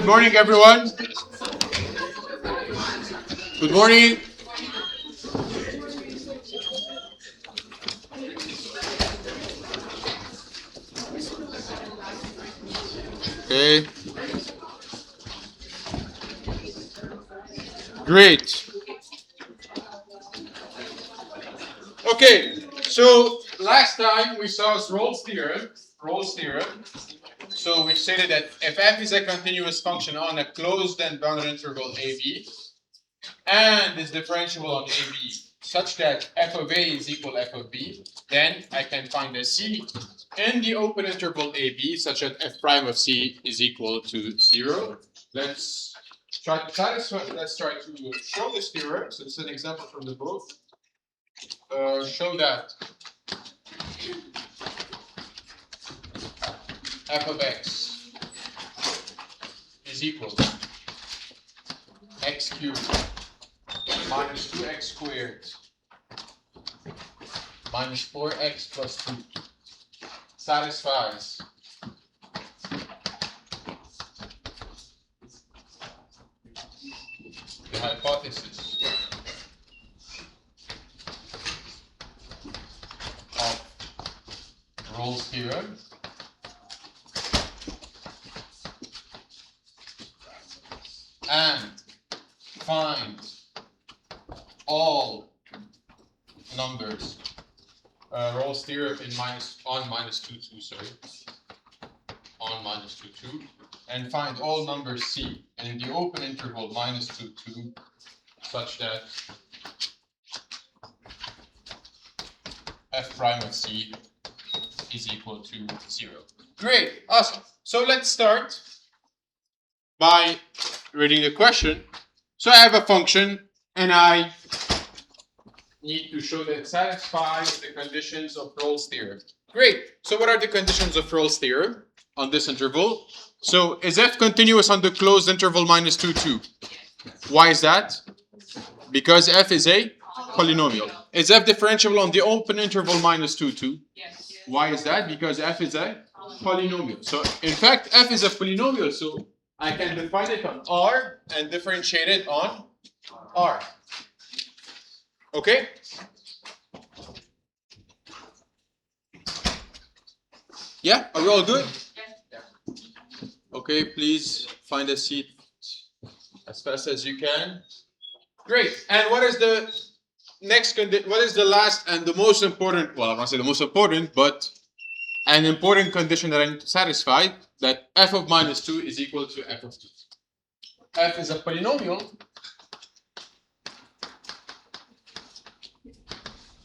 morning, everyone. Good morning. Okay. Great. Okay. So last time we saw Rolle's theorem. So we stated that if f is a continuous function on a closed and bounded interval AB and is differentiable on AB such that f of A is equal to f of B, then I can find a C in the open interval AB such that f prime of C is equal to 0. Let's try to show this theorem. So this is an example from the book. Show that f of x is equal to x cubed minus 2x squared minus 4x plus 2 satisfies the hypothesis of Rolle's theorem and find all numbers Rolle's theorem in on minus 2 and find all numbers C in the open interval minus 2 such that f prime of C is equal to 0. Great, awesome. So let's start by reading the question. So I have a function and I need to show that it satisfies the conditions of Rolle's theorem. Great. So what are the conditions of Rolle's theorem on this interval? So is f continuous on the closed interval minus 2, 2? Why is that? Because f is a polynomial. Is f differentiable on the open interval minus 2, 2? Yes. Why is that? Because f is a polynomial. So in fact, f is a polynomial. So I can define it on R and differentiate it on R. Okay? Yeah? Are we all good? Okay, please find a seat as fast as you can. Great. And what is the next condition? What is the last and the most important? Well, I'm not saying the most important, but an important condition that I need to satisfy, that f of minus 2 is equal to f of 2. F is a polynomial.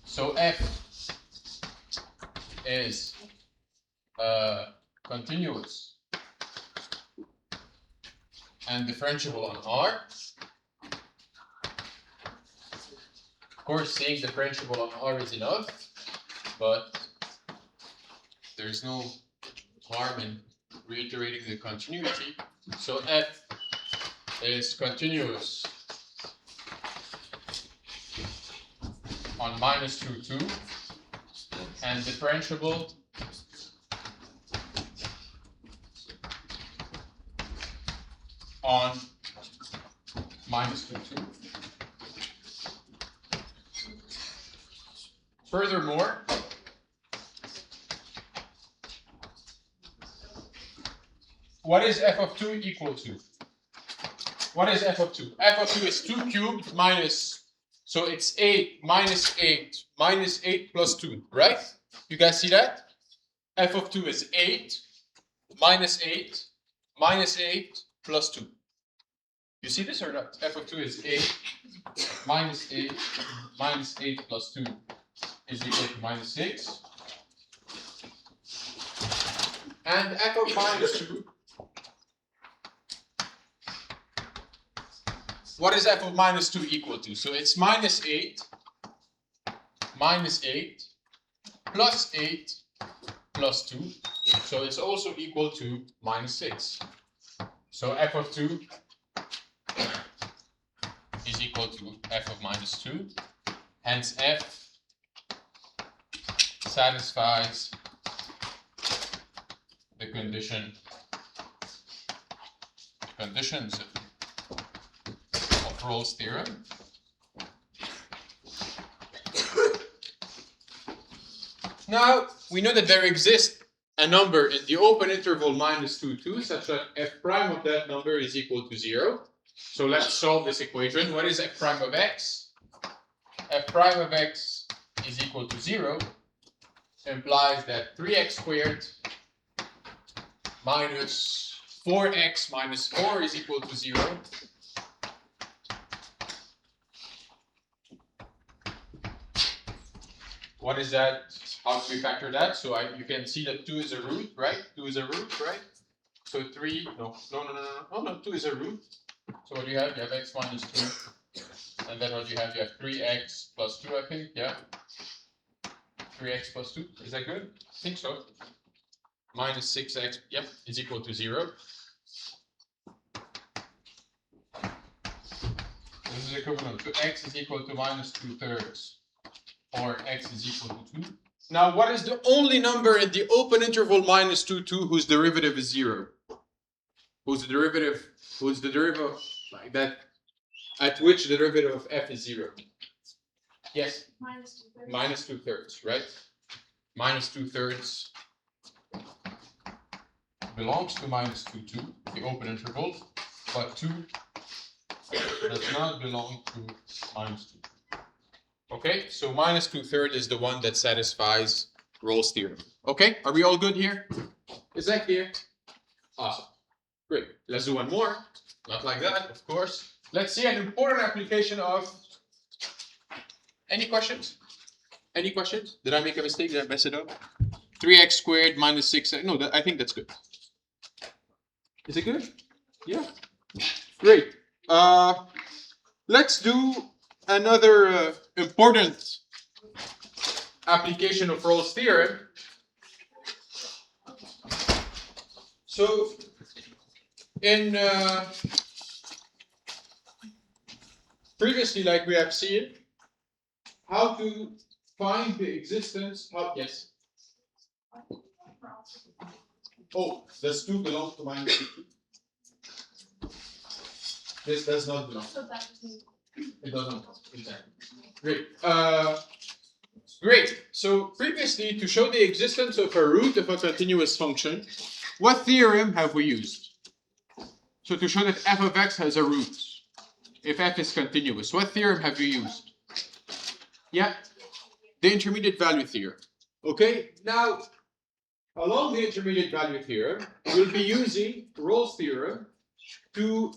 So f is continuous and differentiable on R. Of course, saying differentiable on R is enough, but there's no harm in reiterating the continuity. So f is continuous on minus 2, 2 and differentiable on minus 2, 2. Furthermore, what is f of 2 equal to? What is f of 2? F of 2 is 2 cubed minus, so it's 8 minus 8 plus 2, right? You guys see that? F of 2 is 8 minus 8 plus 2. You see this or not? F of 2 is 8 minus 8 plus 2 is equal to minus 6. And f of minus 2, what is f of minus 2 equal to? So it's minus 8 plus 8 plus 2. So it's also equal to minus 6. So f of 2 is equal to f of minus 2. Hence f satisfies the condition conditions of Rolle's theorem. Now, we know that there exists a number in the open interval minus 2, 2, such that f prime of that number is equal to 0. So let's solve this equation. What is f prime of x? F prime of x is equal to 0 implies that 3x squared minus 4x minus 4 is equal to 0. What is that? How do we factor that? So you can see that 2 is a root, right? 2 is a root, right? So 3, no, 2 is a root. So what do you have? You have x minus 2. And then what do you have? You have 3x plus 2, I think, yeah? 3x plus 2, is that good? I think so. Minus 6x, yep, is equal to 0. This is equivalent to x is equal to minus 2/3, or x is equal to 2. Now, what is the only number in the open interval minus 2, 2 whose derivative is 0? Whose the derivative like that, at which the derivative of f is 0? Yes? Minus 2/3, right? Minus 2/3 belongs to minus 2, 2, the open interval, but 2 does not belong to minus 2. Okay, so minus 2/3 is the one that satisfies Rolle's theorem. Okay, are we all good here? Is that clear? Awesome. Great. Let's do one more. Not like that, of course. Let's see an important application of. Any questions? Any questions? Did I make a mistake? Did I mess it up? 3x squared minus 6x. No, I think that's good. Is it good? Yeah. Great. Let's do another important application of Rolle's theorem. So, in previously, like we have seen, how to find the existence of, yes. Oh, does 2 belong to minus 2? This does not belong. It doesn't. Exactly. Great. Great. So previously, to show the existence of a root of a continuous function, what theorem have we used? So to show that f of x has a root, if f is continuous, what theorem have you used? Yeah, the intermediate value theorem. Okay, now along the intermediate value theorem, we'll be using Rolle's theorem to,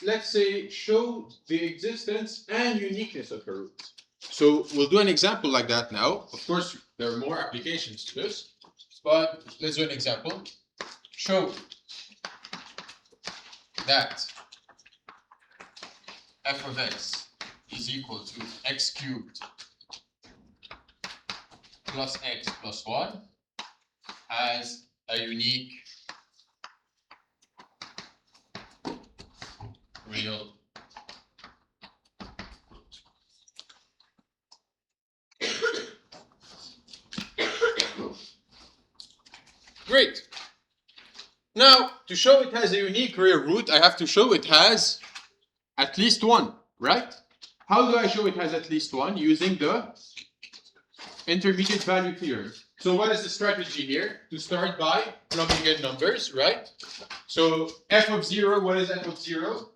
let's say, show the existence and uniqueness of a root. So we'll do an example like that now. Of course, there are more applications to this, but let's do an example. Show that f of x is equal to x cubed plus x plus 1 has a unique real root. Great. Now, to show it has a unique real root, I have to show it has at least one, right? How do I show it has at least one? Using the intermediate value theorem. So what is the strategy here? To start by plugging in numbers, right? So f of 0, what is f of 0?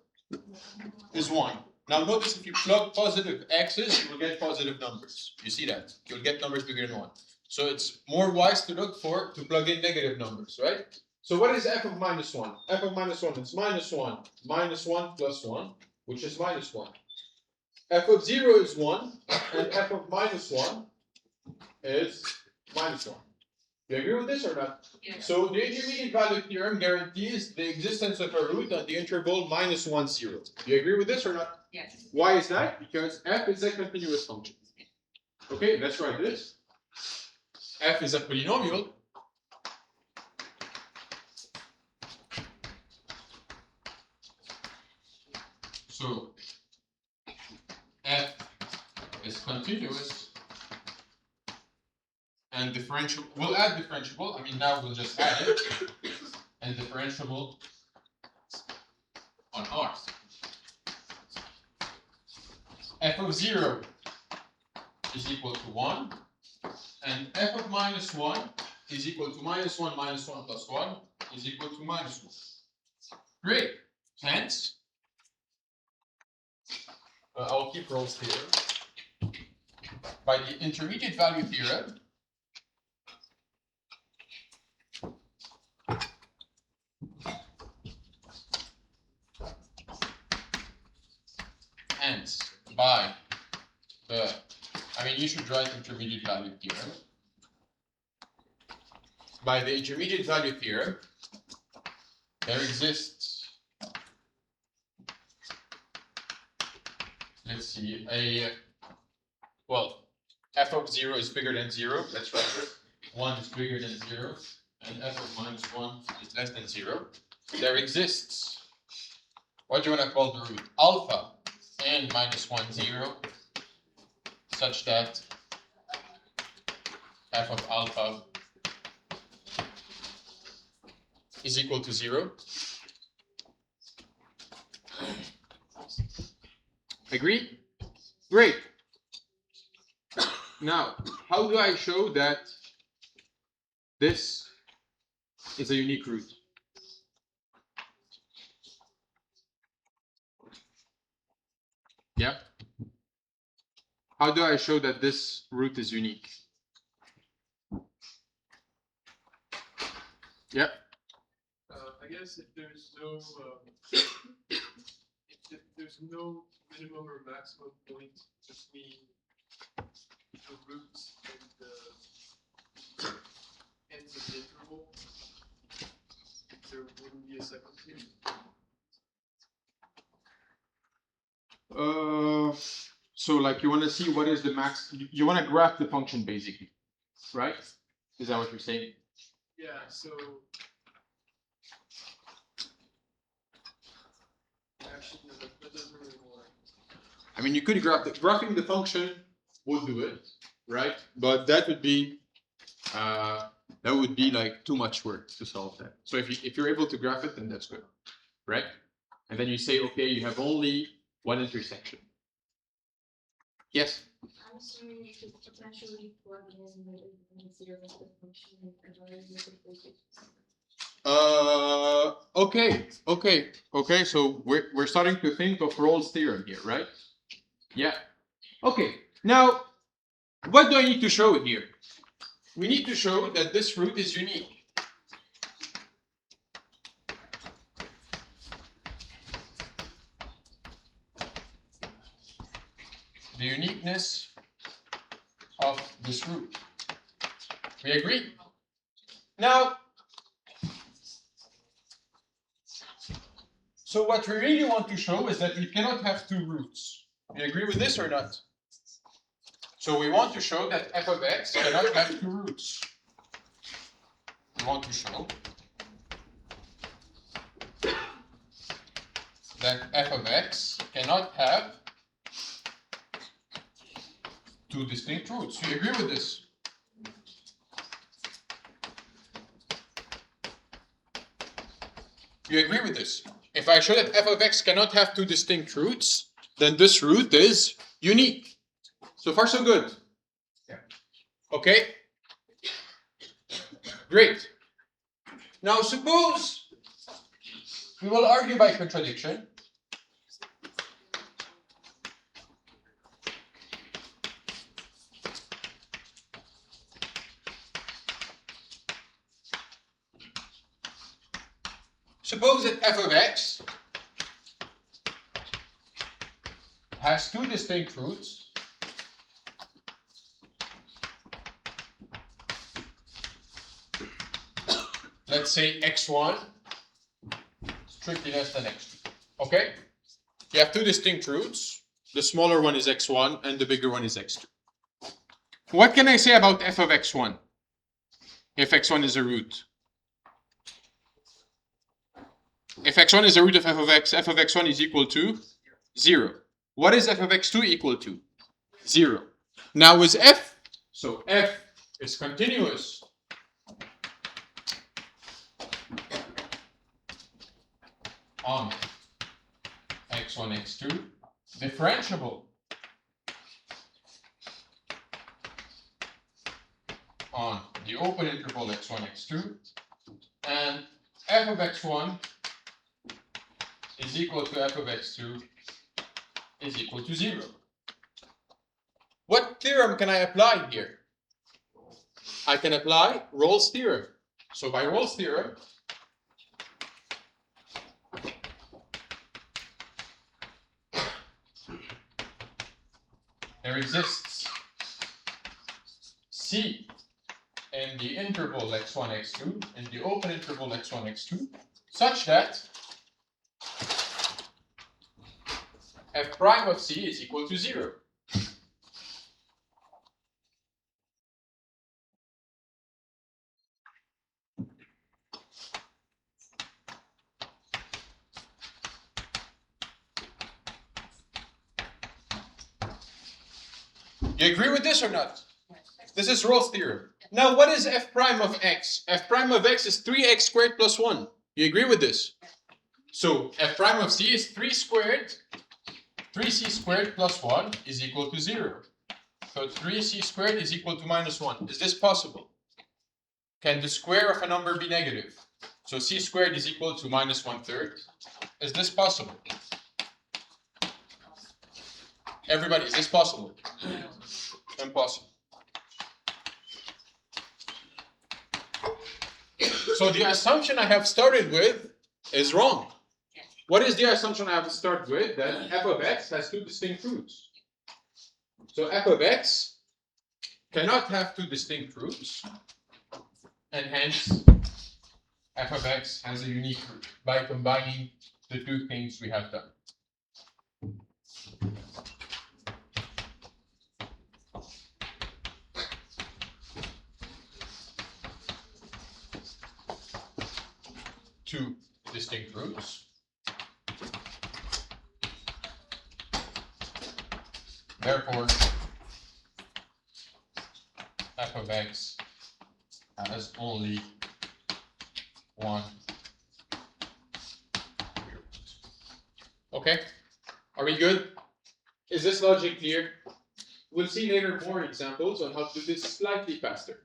Is 1. Now notice if you plug positive x's, you will get positive numbers. You see that? You'll get numbers bigger than 1. So it's more wise to plug in negative numbers, right? So what is f of minus 1? F of minus 1 is minus 1 plus 1, which is minus 1. F of 0 is 1, and f of minus 1 is minus 1. Do you agree with this or not? Yes. So the intermediate value theorem guarantees the existence of a root at the interval minus 1, 0. Do you agree with this or not? Yes. Why is that? Because f is a continuous function. Okay, let's write this. F is a polynomial. So f is continuous and differentiable. We'll add differentiable. I mean, now we'll just add it. And differentiable R. F of 0 is equal to 1, and f of minus 1 is equal to minus 1 plus 1 is equal to minus 1. Great. Hence, I'll keep Rolle's theorem. By the intermediate value theorem, hence, by the, you should write intermediate value theorem. By the intermediate value theorem, there exists, let's see, f of 0 is bigger than 0, that's right. 1 is bigger than 0, and f of minus 1 is less than 0. There exists, what do you want to call the root? Alpha and minus 1, 0, such that f of alpha is equal to 0. Agree? Great. Now, how do I show that this is a unique root? Yeah? How do I show that this root is unique? Yeah? I guess if there's no minimum or maximum point between the roots and the ends of the interval, there wouldn't be a second theorem. So like you want to see what is the max, you want to graph the function basically, right? Is that what you're saying? Yeah, so actually no, that doesn't really work. You could graphing the function would do it, right? But that would be like too much work to solve that. So if you're able to graph it, then that's good, right? And then you say, okay, you have only one intersection. Yes? I'm assuming you could potentially plug in 0 as the function and Okay. So we're starting to think of Rolle's theorem here, right? Yeah. Okay. Now, what do I need to show here? We need to show that this root is unique. The uniqueness of this root. We agree? Now, so what we really want to show is that we cannot have two roots. You agree with this or not? So we want to show that f of x cannot have two roots. We want to show that f of x cannot have two distinct roots. Do you agree with this? You agree with this? If I show that f of x cannot have two distinct roots, then this root is unique. So far, so good. Yeah. Okay? Great. Now, suppose we will argue by contradiction. Suppose that f of x has two distinct roots. Let's say x1 strictly less than x2. Okay? You have two distinct roots. The smaller one is x1 and the bigger one is x2. What can I say about f of x1 if x1 is a root? If x1 is a root of f of x1 is equal to 0. What is f of x2 equal to? 0. Now is f, so f is continuous on x1, x2, differentiable on the open interval x1, x2, and f of x1 is equal to f of x2 is equal to 0. What theorem can I apply here? I can apply Rolle's theorem. So by Rolle's theorem, there exists C in the interval x1, x2, in the open interval x1, x2, such that f prime of C is equal to 0. You agree with this or not? This is Rolle's theorem. Now, what is f prime of x? F prime of x is 3x squared plus 1. You agree with this? So, f prime of c is 3 squared, 3c squared plus 1 is equal to 0. So, 3c squared is equal to minus 1. Is this possible? Can the square of a number be negative? So, c squared is equal to minus 1/3. Is this possible? Everybody, is this possible? Impossible. So the assumption I have started with is wrong. What is the assumption I have to start with? That f of x has two distinct roots. So f of x cannot have two distinct roots, and hence f of x has a unique root by combining the two things we have done. Two distinct roots. Therefore, f of x has only one root. Okay? Are we good? Is this logic clear? We'll see later more examples on how to do this slightly faster.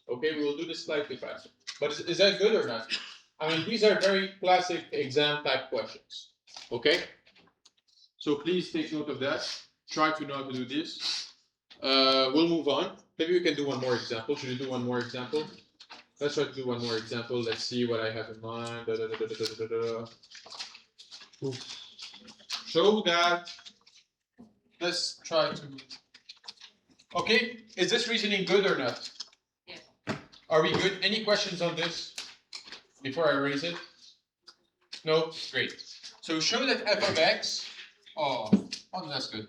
Okay, we will do this slightly faster. But is that good or not? I mean, these are very classic exam type questions. Okay? So please take note of that. Try to know how to do this. We'll move on. Maybe we can do one more example. Should we do one more example? Let's try to do one more example. Let's see what I have in mind. Show that. Let's try to. Okay, is this reasoning good or not? Yes. Are we good? Any questions on this before I erase it? No? Great. So show that f of x. Oh, that's good.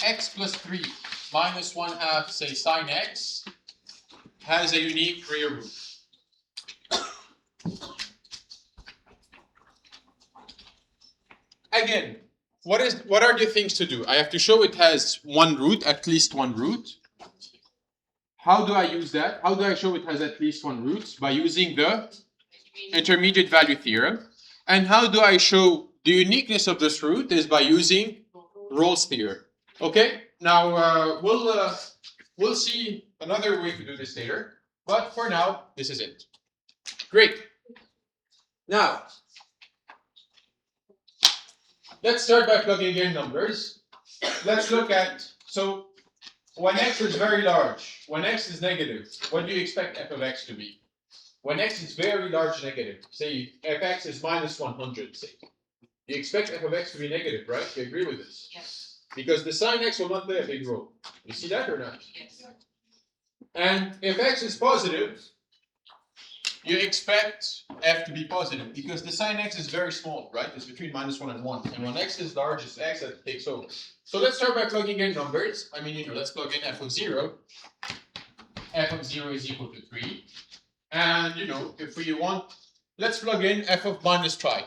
X plus 3 minus 1/2, say sine x, has a unique real root. Again, what are the things to do? I have to show it has one root, at least one root. How do I use that? How do I show it has at least one root? By using the intermediate value theorem. And how do I show the uniqueness of this root? Is by using Rolle's theorem. Okay? Now we'll see another way to do this later. But for now, this is it. Great. Now, let's start by plugging in numbers. Let's look at, so when x is very large, when x is negative, what do you expect f of x to be? When x is very large negative, say fx is minus 100, say. You expect f of x to be negative, right? You agree with this? Yes. Because the sine x will not play a big role. You see that or not? Yes. And if x is positive, you expect f to be positive because the sine x is very small, right? It's between minus 1 and 1. And when x is large, it's x that takes over. So let's start by plugging in numbers. I mean, let's plug in f of 0. F of 0 is equal to 3. And, if we want, let's plug in f of minus pi.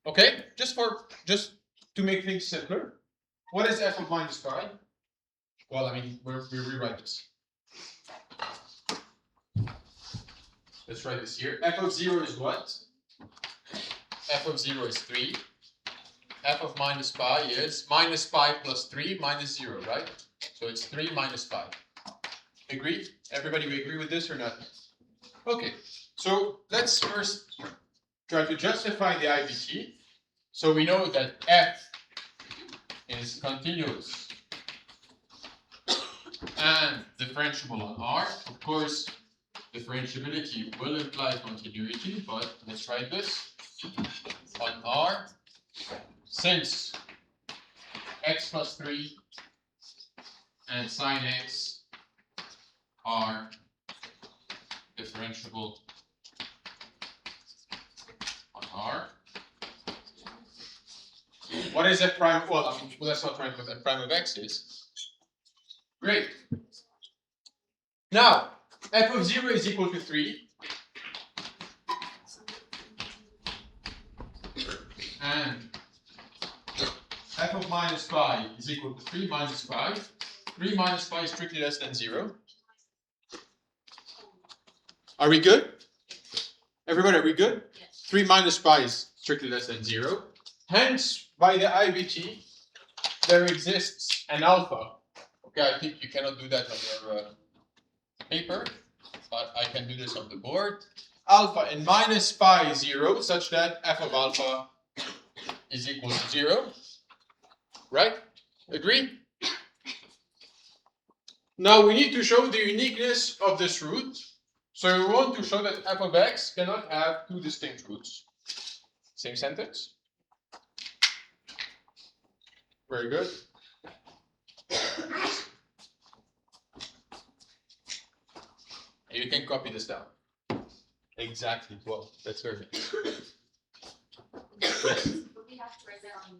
Okay? Just to make things simpler. What is f of minus pi? Well, I mean, we rewrite this. Let's write this here. F of 0 is what? f of 0 is 3. F of minus pi is minus pi plus 3 minus 0, right? So it's 3 minus pi. Agreed? Everybody, we agree with this or not? Okay, so let's first try to justify the IBT. So we know that f is continuous and differentiable on R. Of course, differentiability will imply continuity, but let's write this on R. Since x plus 3 and sine x are differentiable on R. What is f prime? Well, I mean, let's not write what f prime of x is. Great. Now, f of 0 is equal to 3. And f of minus pi is equal to 3 minus pi. 3 minus pi is strictly less than 0. Are we good? Everybody, are we good? Yes. 3 minus pi is strictly less than 0. Hence, by the IBT, there exists an alpha. Okay, I think you cannot do that on your paper, but I can do this on the board. Alpha in minus pi 0, such that f of alpha is equal to 0. Right? Agree? Now we need to show the uniqueness of this root. So we want to show that f of x cannot have two distinct roots. Same sentence? Very good. You can copy this down. Exactly. Well, that's very nice. Yes. We have to write that on.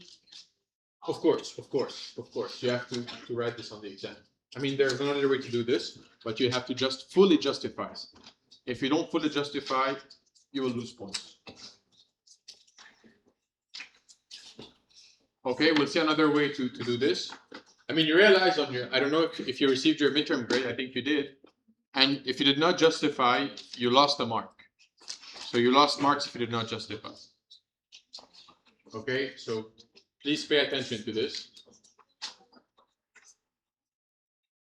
Of course. You have to write this on the exam. I mean, there's another way to do this, but you have to just fully justify. If you don't fully justify, you will lose points. Okay, we'll see another way to do this. I mean, you realize on your, I don't know if you received your midterm grade, I think you did. And if you did not justify, you lost a mark. So you lost marks if you did not justify. Okay, so please pay attention to this.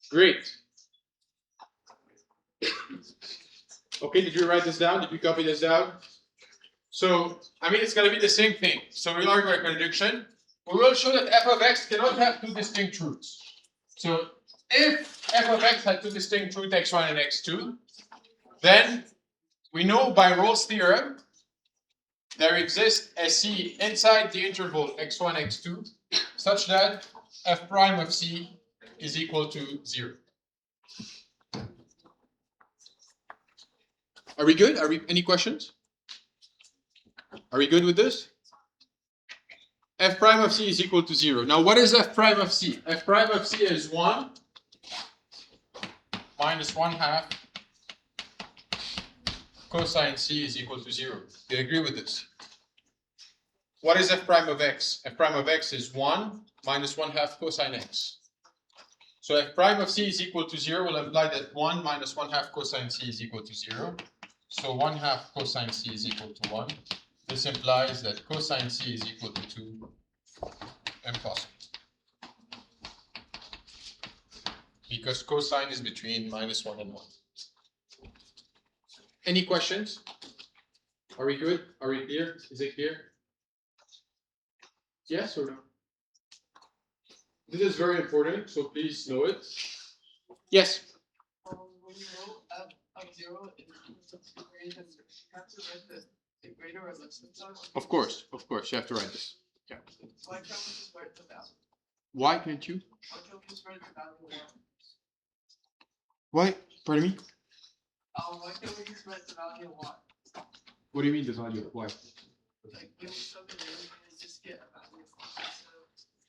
Great. Okay, did you write this down? Did you copy this down? So, I mean, it's going to be the same thing. So we'll argue a contradiction. We will show that f of x cannot have two distinct roots. So if f of x had two distinct roots, x1 and x2, then we know by Rolle's theorem there exists a c inside the interval x1, x2, such that f prime of c is equal to 0. Are we good? Any questions? Are we good with this? F prime of c is equal to 0. Now, what is f prime of c? F prime of c is 1 minus 1/2 cosine c is equal to 0. Do you agree with this? What is f prime of x? F prime of x is 1 minus 1/2 cosine x. So f prime of c is equal to 0 will imply that 1 minus 1/2 cosine c is equal to 0. So 1/2 cosine c is equal to 1. This implies that cosine c is equal to 2. Impossible. Because cosine is between -1 and 1. Any questions? Are we good? Are we clear? Is it clear? Yes or no? This is very important, so please know it. Yes? When you know f of 0 is greater than 0, you have to write the greater or less than sign. Of course, you have to write this. Yeah. Why can't we just write the value? Why can't you? Why can't we just write the value 1? Why? Pardon me? Why can't we just write the value 1? What do you mean the value of y? Like, when we sub it in, we just get a value of 1.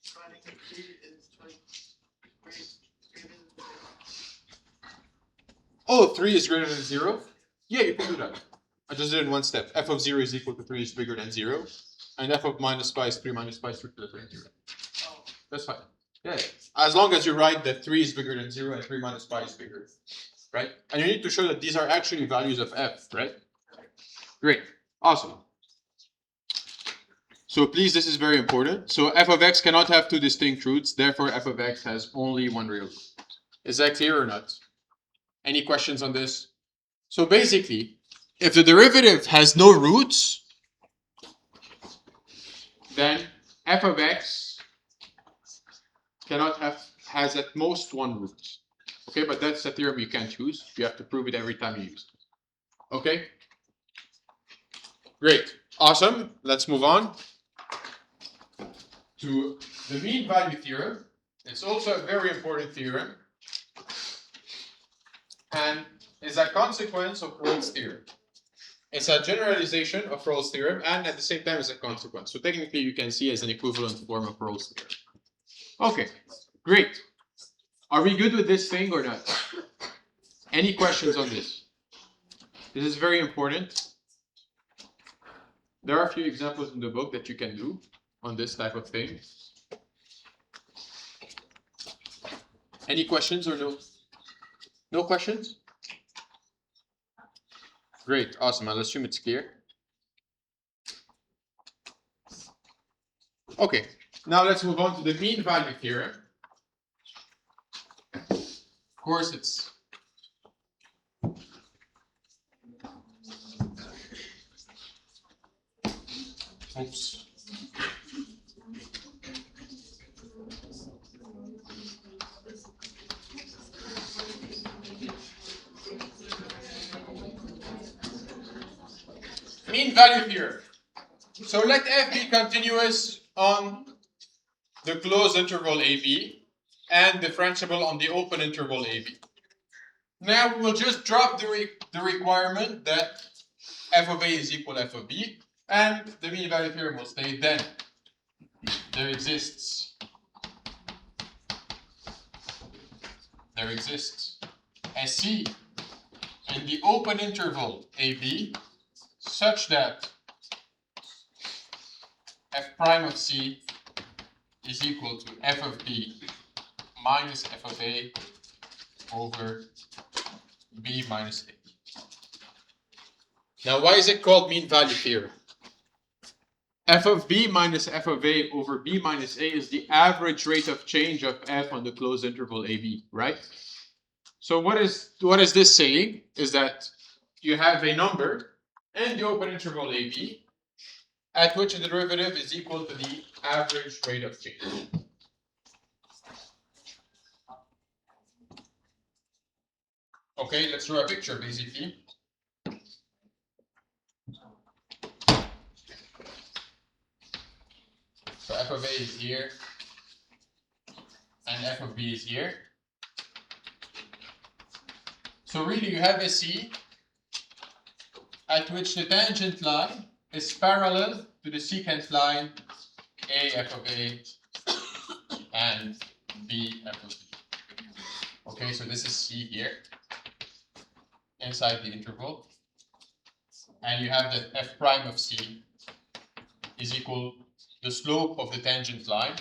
So, writing the 3 is like greater than 0. Oh, 3 is greater than 0? Yeah, you can do that. I just did it in one step. F of 0 is equal to 3 is bigger than 0. And f of minus pi is 3 minus pi is strictly less than 0. Oh, That's fine. Yeah. As long as you write that 3 is bigger than 0 and 3 minus pi is bigger. Right? And you need to show that these are actually values of f, right? Great. Awesome. So please, this is very important. So f of x cannot have two distinct roots, therefore f of x has only one real root. Is that clear or not? Any questions on this? So basically, if the derivative has no roots, then f of x has at most one root. Okay, but that's a theorem you can't use. You have to prove it every time you use it. Okay? Great. Awesome. Let's move on to the mean value theorem. It's also a very important theorem and is a consequence of Rolle's theorem. It's a generalization of Rolle's theorem and at the same time is a consequence. So technically you can see as an equivalent form of Rolle's theorem. Okay, great. Are we good with this thing or not? Any questions on this? This is very important. There are a few examples in the book that you can do on this type of thing. Any questions or no? No questions? Great, awesome. I'll assume it's clear. Okay, now let's move on to the mean value theorem. Of course, it's oops. Mean value theorem. So let f be continuous on the closed interval AB and differentiable on the open interval AB. Now we will just drop the requirement that f of A is equal f of B, and the mean value theorem will state then there exists a C in the open interval AB such that f prime of C is equal to f of B minus f of A over B minus A. Now, why is it called mean value theorem? F of B minus f of A over B minus A is the average rate of change of f on the closed interval AB, right? So what is this saying? Is that you have a number in the open interval AB at which the derivative is equal to the average rate of change. Okay, let's draw a picture basically. So f of A is here, and f of B is here. So really you have a C at which the tangent line is parallel to the secant line A f of A and B f of B. Okay, so this is C here, inside the interval. And you have that f prime of C is equal, the slope of the tangent line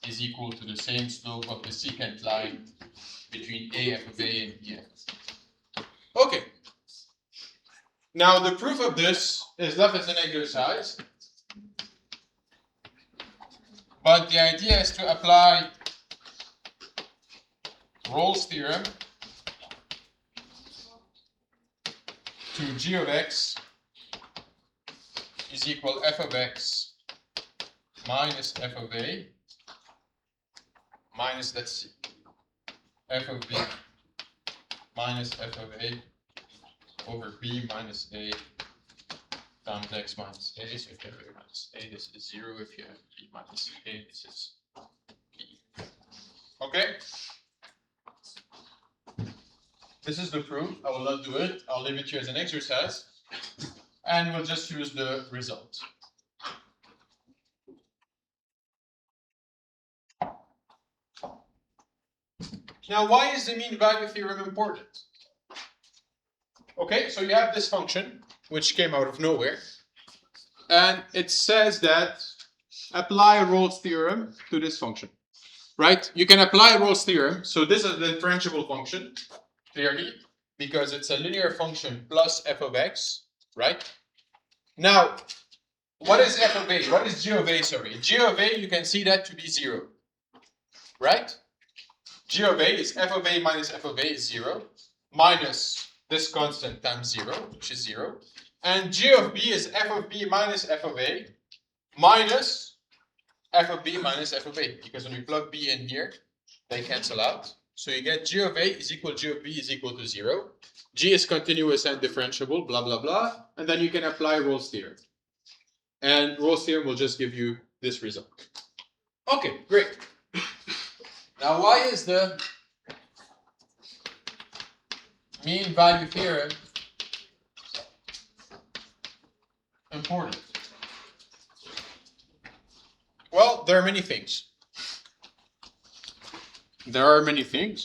is equal to the same slope of the secant line between A f of A and B f of B. Okay. Now the proof of this is left as an exercise. But the idea is to apply Rolle's theorem to g of x is equal f of x minus f of A minus, let's see, f of B minus f of A over B minus A times x minus A. So if you have A minus A, this is 0. If you have B minus A, this is B. Okay? This is the proof. I will not do it. I'll leave it here as an exercise. And we'll just use the result. Now, why is the mean value theorem important? Okay, so you have this function, which came out of nowhere. And it says that apply Rolle's theorem to this function. Right? You can apply Rolle's theorem. So this is the differentiable function, clearly, because it's a linear function plus f of x, right? Now, what is f of a? What is g of a, sorry? G of a, you can see that to be 0. Right? G of a is f of a minus f of a is 0. Minus this constant times 0, which is 0. And g of b is f of b minus f of a minus f of b minus f of a. Because when you plug b in here, they cancel out. So you get g of a is equal to g of b is equal to 0. G is continuous and differentiable, blah, blah, blah. And then you can apply Rolle's theorem. And Rolle's theorem will just give you this result. Okay, great. Now, why is the mean value theorem important? Well, there are many things.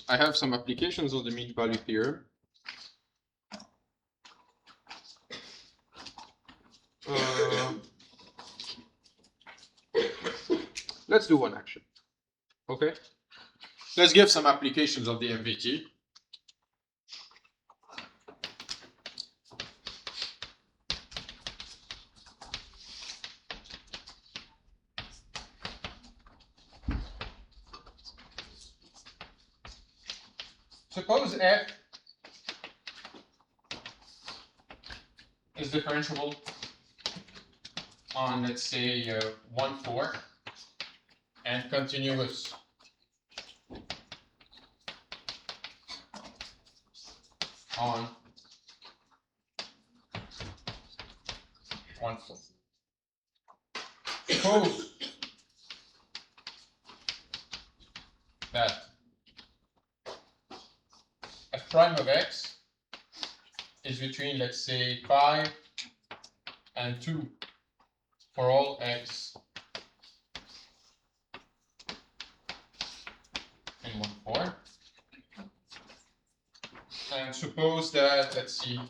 I have some applications of the mean value theorem. Let's do one action. Okay? Let's give some applications of the MVT. Suppose f is differentiable on, let's say, 1, 4 and continuous on 1, 4. Suppose that f prime of x is between, let's say, 5 and 2 for all x in 1, 4. And suppose that, let's see,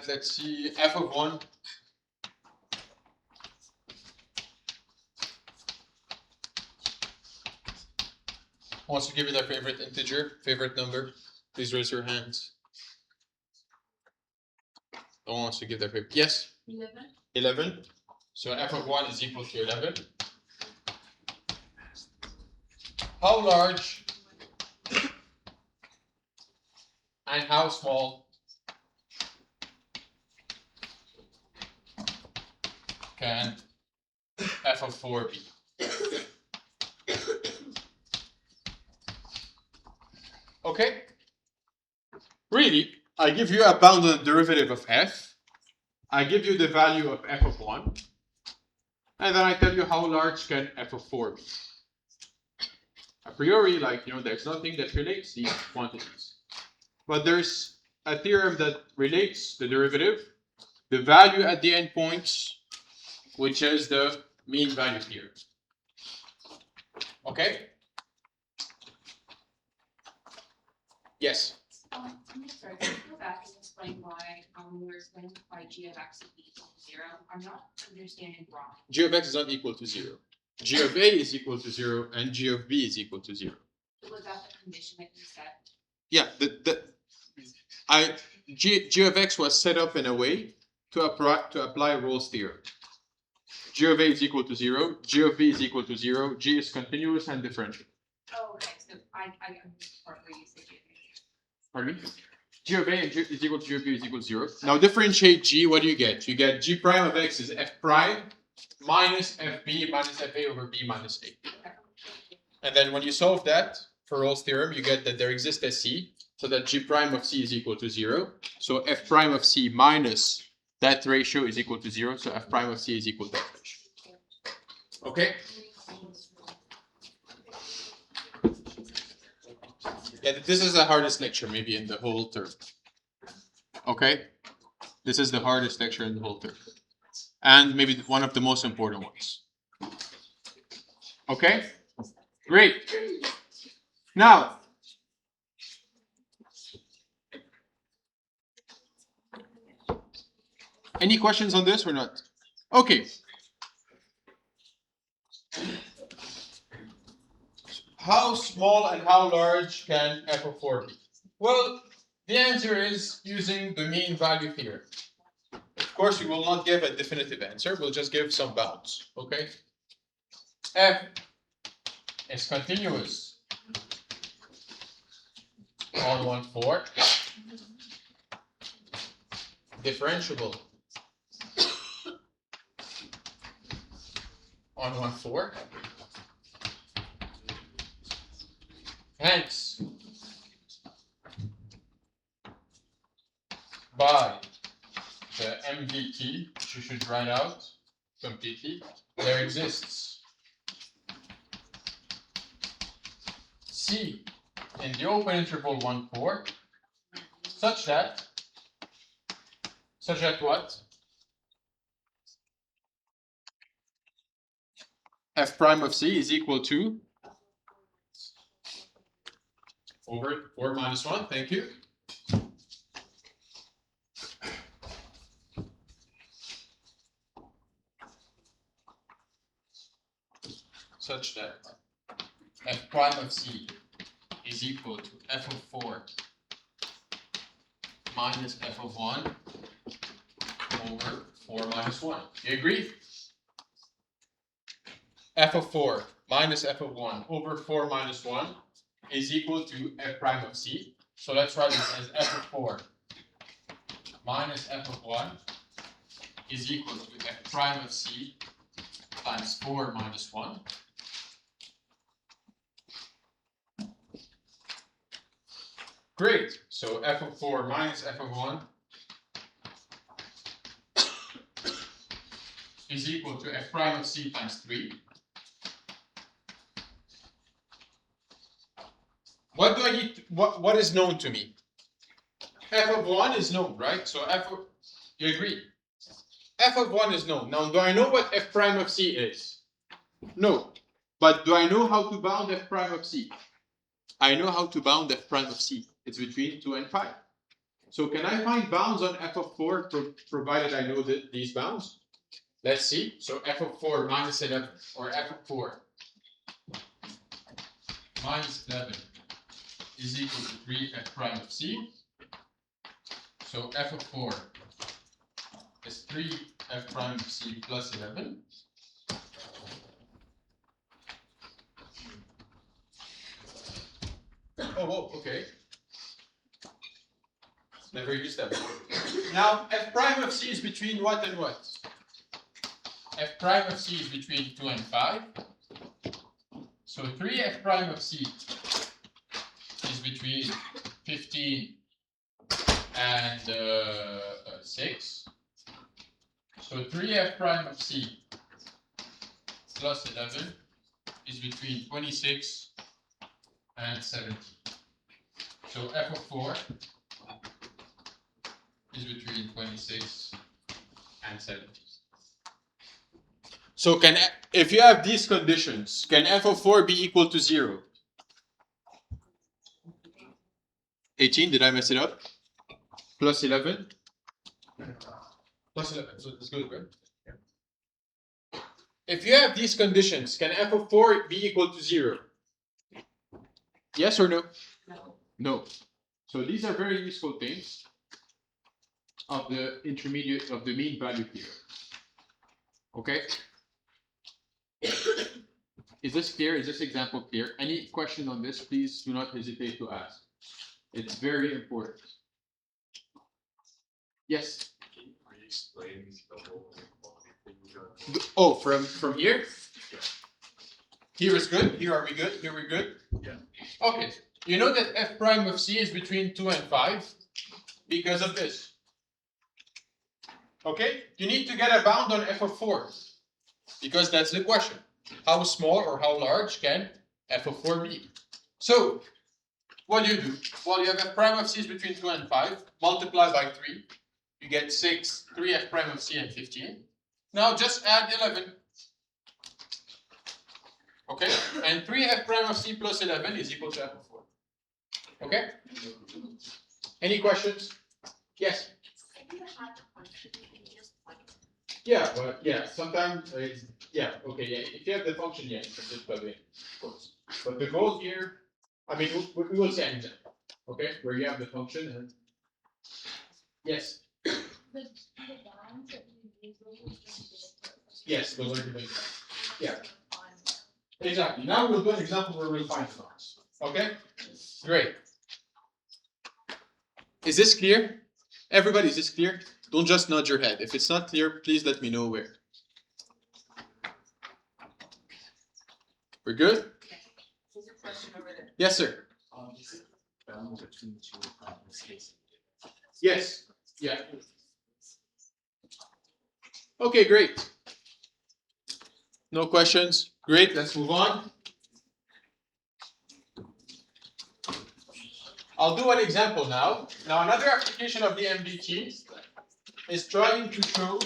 let's see, f of 1 wants to give you their favorite integer, favorite number. Please raise your hands. No one wants to give their favorite. Yes? 11. 11. So f of 1 is equal to 11. How large and how small can f of 4 be? Okay? Really, I give you a bounded derivative of f. I give you the value of f of 1. And then I tell you how large can f of 4 be. A priori, there's nothing that relates these quantities. But there's a theorem that relates the derivative, the value at the endpoints, which is the mean value theorem. Okay? Yes? I'm sorry, can you go back and explain why we're explaining why g of x is equal to 0? I'm not understanding wrong. G of x is not equal to 0. G of a is equal to 0 and g of b is equal to 0. Was that the condition that you said? Yeah, G of x was set up in a way to apply Rolle's theorem. G of a is equal to 0, G of b is equal to 0, G is continuous and differentiable. Oh, okay. So I missed the part where you said g of a. Pardon me? G of a is equal to G of b is equal to 0. Now differentiate G, what do you get? You get G prime of x is f prime minus fb minus fa over b minus a. And then when you solve that for Rolle's theorem, you get that there exists a c, so that G prime of c is equal to 0. So f prime of c minus that ratio is equal to 0, so f prime of c is equal to that ratio. Okay? Yeah, this is the hardest lecture maybe in the whole term. Okay? This is the hardest lecture in the whole term. And maybe one of the most important ones. Okay? Great. Now, any questions on this or not? Okay. How small and how large can f of 4 be? Well, the answer is using the mean value theorem. Of course, we will not give a definitive answer. We'll just give some bounds. Okay? F is continuous on 1/4, differentiable on 1/4. Hence, by the MDT, which you should write out completely, there exists C in the open interval 1/4 such that what? F prime of C is equal to over 4 minus 1, thank you. Such that f prime of C is equal to f of 4 minus f of 1 over 4 minus 1. You agree? F of 4 minus f of 1 over 4 minus 1 is equal to f prime of C. So let's write this as f of 4 minus f of 1 is equal to f prime of C times 4 minus 1. Great. So f of 4 minus f of 1 is equal to f prime of C times 3. What do I need to, what is known to me? F of 1 is known, right? So you agree? F of 1 is known. Now, do I know what f prime of C is? No. But do I know how to bound f prime of C? I know how to bound f prime of C. It's between 2 and 5. So can I find bounds on f of 4 provided I know these bounds? Let's see. So f of 4 minus 11, or f of 4 minus 11 is equal to 3 f prime of C. So f of 4 is 3 f prime of C plus 11. Oh, okay. Never used that before. Now, f prime of C is between what and what? F prime of C is between 2 and 5. So 3 f prime of C is between 15 and 6. So 3 f prime of C plus 11 is between 26 and 70. So f of 4 is between 26 and 70. So if you have these conditions, can f of 4 be equal to 0? 18, did I mess it up? Plus 11? Plus 11, so that's good, right? Yeah. If you have these conditions, can f of 4 be equal to 0? Yes or no? No. No. So these are very useful things of the intermediate, of the mean value theorem. Okay? Is this clear? Is this example clear? Any question on this, please do not hesitate to ask. It's very important. Yes? Can you re-explain the whole thing? Oh, from here? Yeah. Here is good. Here are we good? Here we're good? Yeah. Okay. You know that f prime of C is between 2 and 5 because of this. Okay? You need to get a bound on f of 4 because that's the question. How small or how large can f of 4 be? So, what do? Well, you have f prime of C is between 2 and 5. Multiply by 3. You get 6, 3 f prime of C and 15. Now just add 11. Okay? And 3 f prime of C plus 11 is equal to f of 4. Okay? Any questions? Yes? Yeah, but yeah, sometimes yeah, okay, yeah. If you have the function, yeah, you can just plug it in, of course. But the goal here, I mean, we will see an example, okay, where you have the function and yes, yes, those are the yeah, exactly. Now we'll do an example where we'll find the bounds. Okay, great. Is this clear? Everybody, is this clear? Don't just nod your head. If it's not clear, please let me know where. We're good? Yes, sir. Yes. Yeah. Okay, great. No questions? Great, let's move on. I'll do an example now. Now, another application of the MBT is trying to show.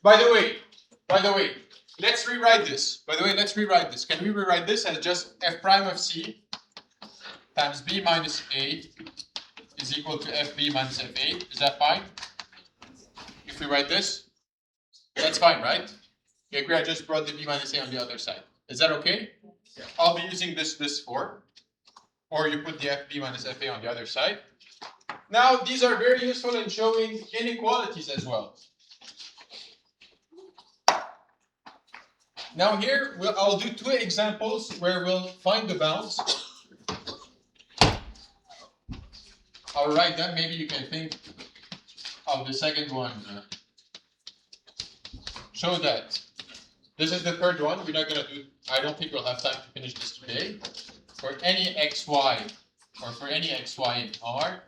By the way, let's rewrite this. Can we rewrite this as just f prime of c times b minus a is equal to fb minus fa? Is that fine? If we write this, that's fine, right? You agree I just brought the b minus a on the other side. Is that okay? Yeah. I'll be using this for. Or you put the fb minus fa on the other side. Now, these are very useful in showing inequalities as well. Now here, I'll do two examples where we'll find the bounds. I'll write them, maybe you can think of the second one. Show that. This is the third one, we're not gonna do, I don't think we'll have time to finish this today. For any xy, or for any xy in R,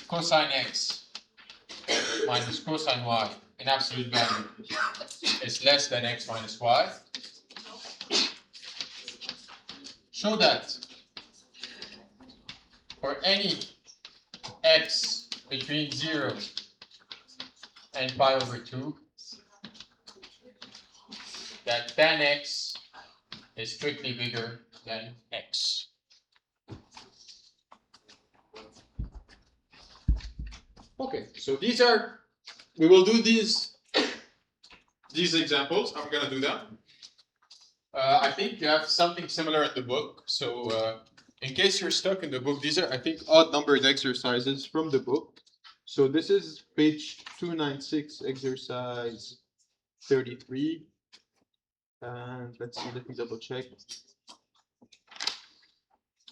cosine x minus cosine y in absolute value is less than x minus y. Show that for any x between 0 and pi over 2, that tan x is strictly bigger than x. Okay, so we will do these examples. I'm gonna do them. I think you have something similar in the book. So in case you're stuck in the book, these are, I think, odd numbered exercises from the book. So this is page 296, exercise 33. And let's see, let me double check.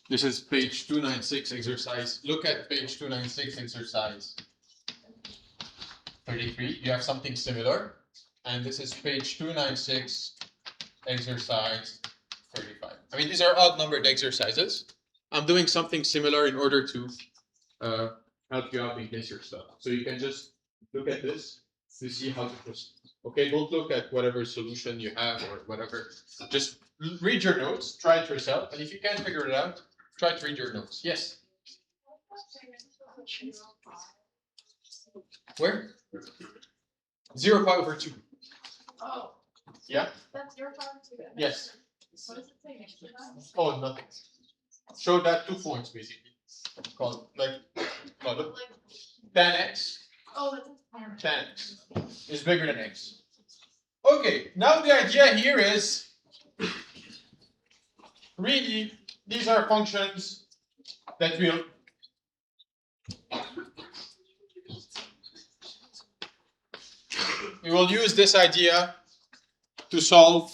This is page 296, exercise. Look at page 296, exercise 33. You have something similar. And this is page 296, exercise 35. I mean, these are odd numbered exercises. I'm doing something similar in order to help you out in case you're stuck. So you can just look at this to see how to proceed. Okay, don't look at whatever solution you have or whatever. Just read your notes, try it yourself, and if you can't figure it out, try to read your notes. Yes? Where? 0 pi over 2. Oh. Yeah? That's 0 pi over 2. Yes. What does it say next to that? Oh, nothing. Show that 2 points basically. Called tan x. Oh, that's Tan x is bigger than x. Okay, now the idea here is really these are functions that we will use this idea to solve.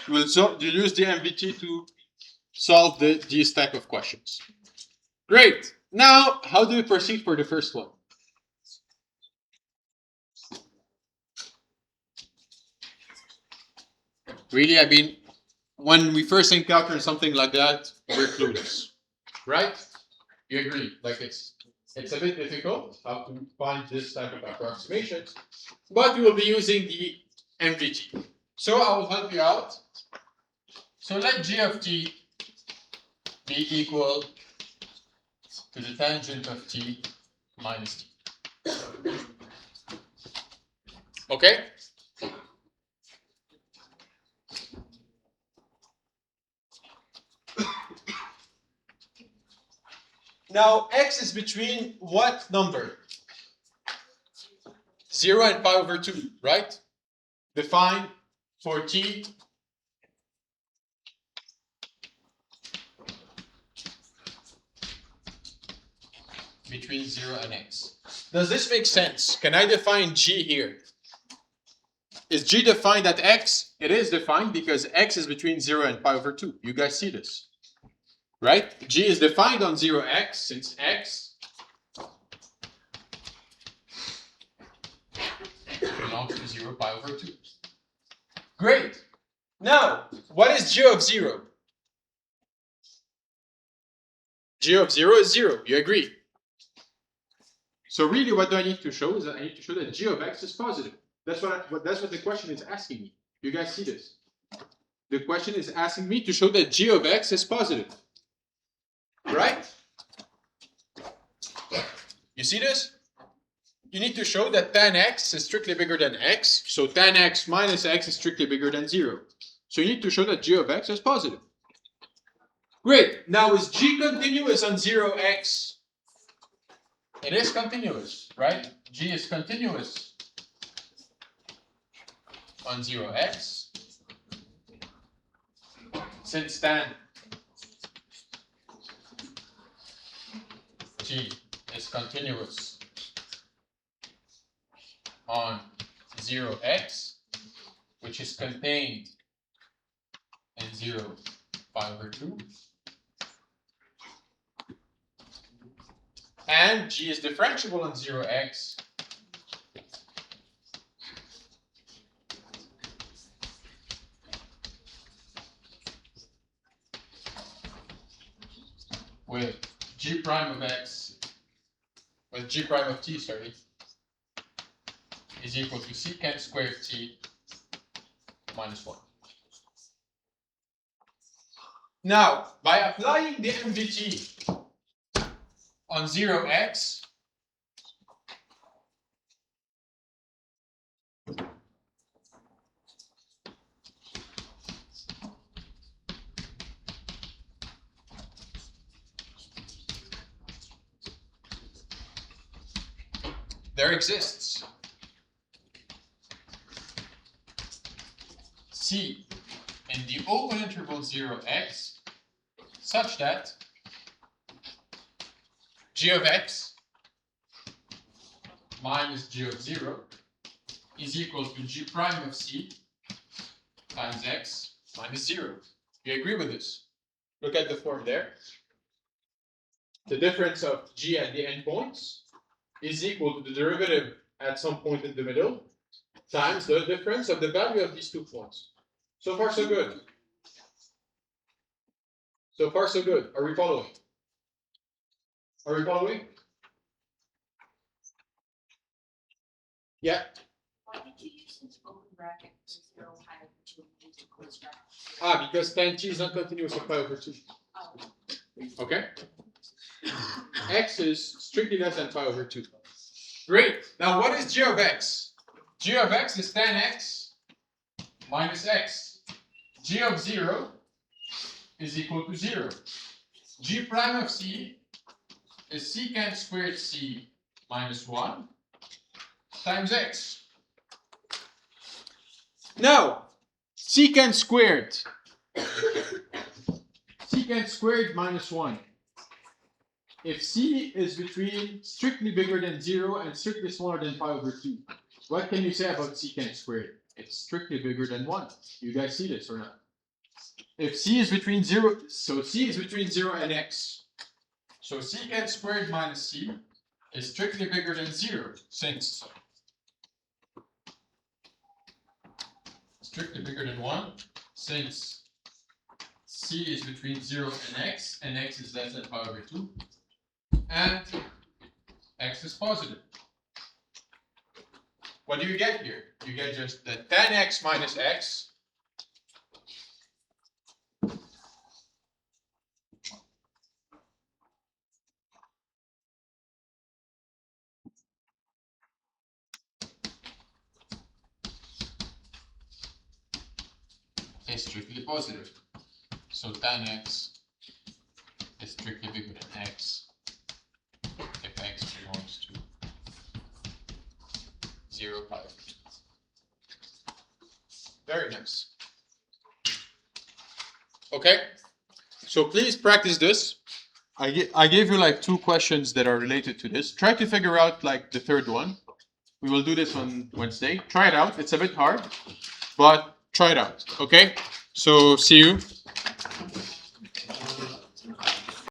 We'll use the MBT to solve these type of questions. Great. Now, how do we proceed for the first one? Really, I mean, when we first encounter something like that, we're clueless, right? You agree? Like it's a bit difficult how to find this type of approximations, but we will be using the MVT. So I will help you out. So let g of t be equal to the tangent of t minus t. Okay? Now, x is between what number? 0 and pi over 2, right? Define for t between 0 and x. Does this make sense? Can I define g here? Is g defined at x? It is defined because x is between 0 and pi over 2. You guys see this, right? G is defined on 0x since x belongs to 0 pi over 2. Great. Now, what is g of 0? G of 0 is 0. You agree? So really what do I need to show is that I need to show that g of x is positive. That's what the question is asking me. You guys see this? The question is asking me to show that g of x is positive. Right? You see this? You need to show that tan x is strictly bigger than x. So tan x minus x is strictly bigger than 0. So you need to show that g of x is positive. Great. Now is g continuous on 0x? It is continuous, right? G is continuous on 0x since tan G is continuous on 0x, which is contained in 0 pi over 2. And G is differentiable on 0x with G prime of x, with G prime of t, sorry, is equal to secant squared t minus 1. Now, by applying the MDT on 0x, there exists C in the open interval 0x such that g of x minus g of 0 is equal to g prime of c times x minus 0. You agree with this? Look at the form there. The difference of g at the endpoints is equal to the derivative at some point in the middle times the difference of the value of these 2 points. So far, so good. So far, so good. Are we following? Are we following? Yeah. Why did you use this open bracket for 0 pi over 2 and use the closed bracket? Because tan t is not continuous with pi over 2. Oh. Okay? X is strictly less than pi over 2. Great. Now what is g of x? G of x is tan x minus x. G of 0 is equal to 0. G prime of c is secant squared c minus 1 times x. Now, secant squared minus 1. If c is between strictly bigger than 0 and strictly smaller than pi over 2, what can you say about secant squared? It's strictly bigger than 1. You guys see this or not? If c is between 0, so c is between 0 and x. So secant squared minus c is strictly bigger than 0, since strictly bigger than 1, since c is between 0 and x is less than pi over 2, and x is positive. What do you get here? You get just the tan x minus x is strictly positive. So tan x is strictly bigger than x if x belongs to 0 pi. Very nice. Okay, so please practice this. I gave you like 2 questions that are related to this. Try to figure out like the third one. We will do this on Wednesday. Try it out. It's a bit hard, but try it out. Okay, so see you.